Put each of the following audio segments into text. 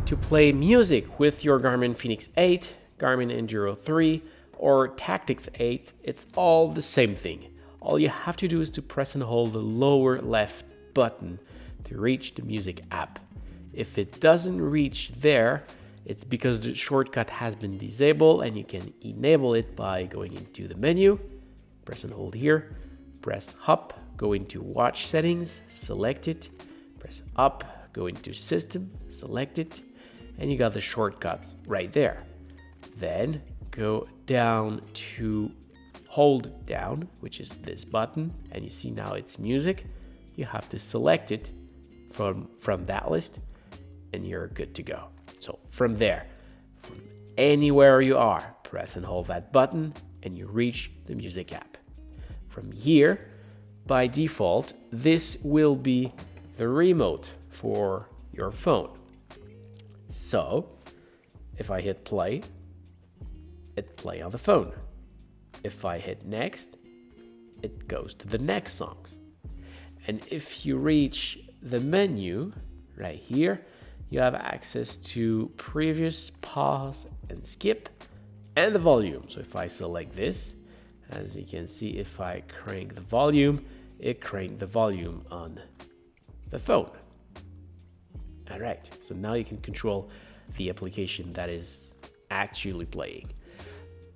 to play music with your Garmin Fenix 8, Garmin Enduro 3, or Tactix 8, it's all the same thing. All you have to do is to press and hold the lower left button to reach the music app. If it doesn't reach there, it's because the shortcut has been disabled, and you can enable it by going into the menu, press and hold here, press up, go into watch settings, select it, press up, go into system, select it, and you got the shortcuts right there. Then go down to hold down, which is this button, and you see now it's music. You have to select it from that list, and you're good to go. So from there, from anywhere you are, press and hold that button, and you reach the music app. From here, by default, this will be the remote for your phone. So if I hit play, it play on the phone. If I hit next, it goes to the next songs. And if you reach the menu right here, you have access to previous, pause, and skip, and the volume. So if I select this, as you can see, if I crank the volume, it cranked the volume on the phone. All right, so now you can control the application that is actually playing.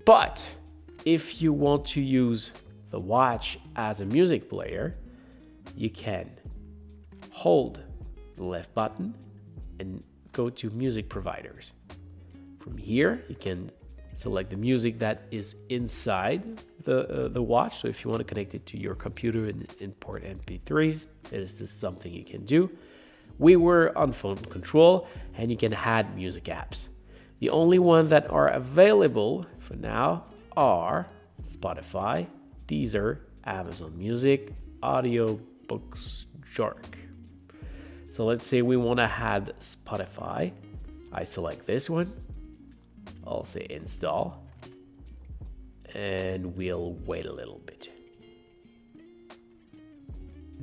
But if you want to use the watch as a music player, you can hold the left button and go to music providers. From here, you can select the music that is inside the watch. So if you want to connect it to your computer and import MP3s, this is something you can do. We were on phone control, and you can add music apps. The only ones that are available for now are Spotify, Deezer, Amazon Music, Audiobooks, Jork. So let's say we want to add Spotify. I select this one. I'll say install, and we'll wait a little bit.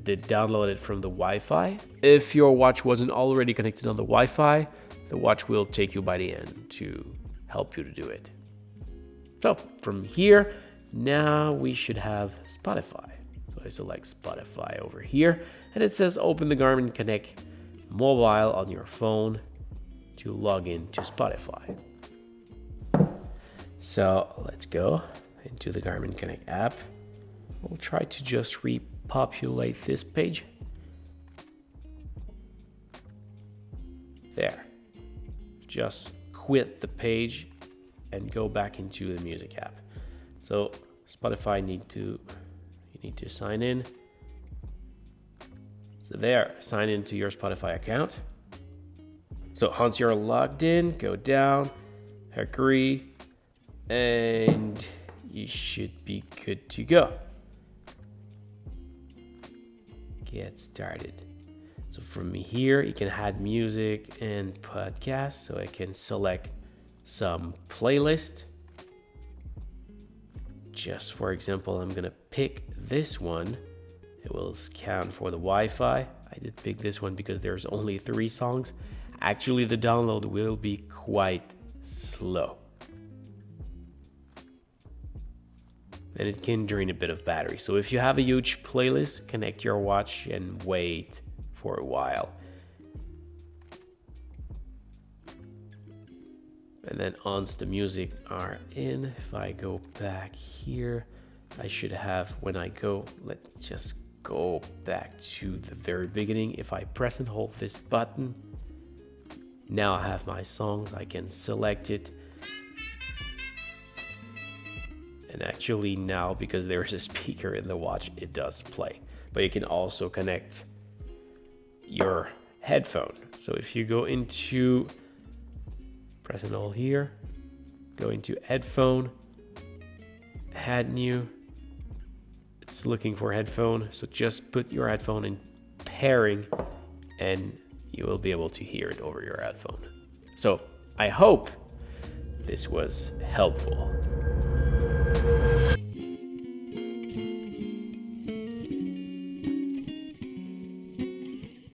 Did download it from the Wi-Fi. If your watch wasn't already connected on the Wi-Fi, the watch will take you by the end to help you to do it. So from here, now we should have Spotify. So I select Spotify over here, and it says open the Garmin Connect mobile on your phone to log in to Spotify. So let's go into the Garmin Connect app. We'll try to just repopulate this page. There. Just quit the page and go back into the music app. So Spotify you need to sign in. So there, sign into your Spotify account. So once you're logged in, go down, agree, and you should be good to go. Get started. So from here, you can add music and podcasts. So I can select some playlist. Just for example, I'm gonna pick this one. It will scan for the Wi-Fi. I did pick this one because there's only 3 songs. Actually, the download will be quite slow. And it can drain a bit of battery. So if you have a huge playlist, connect your watch and wait for a while. And then once the music are in, if I go back here, I should have, when I go, let's just go back to the very beginning. If I press and hold this button, now I have my songs. I can select it. And actually now, because there's a speaker in the watch, it does play. But you can also connect your headphone. So if you go into, press and hold here, go into headphone, add new, it's looking for headphone. So just put your headphone in pairing and you will be able to hear it over your headphone. So I hope this was helpful.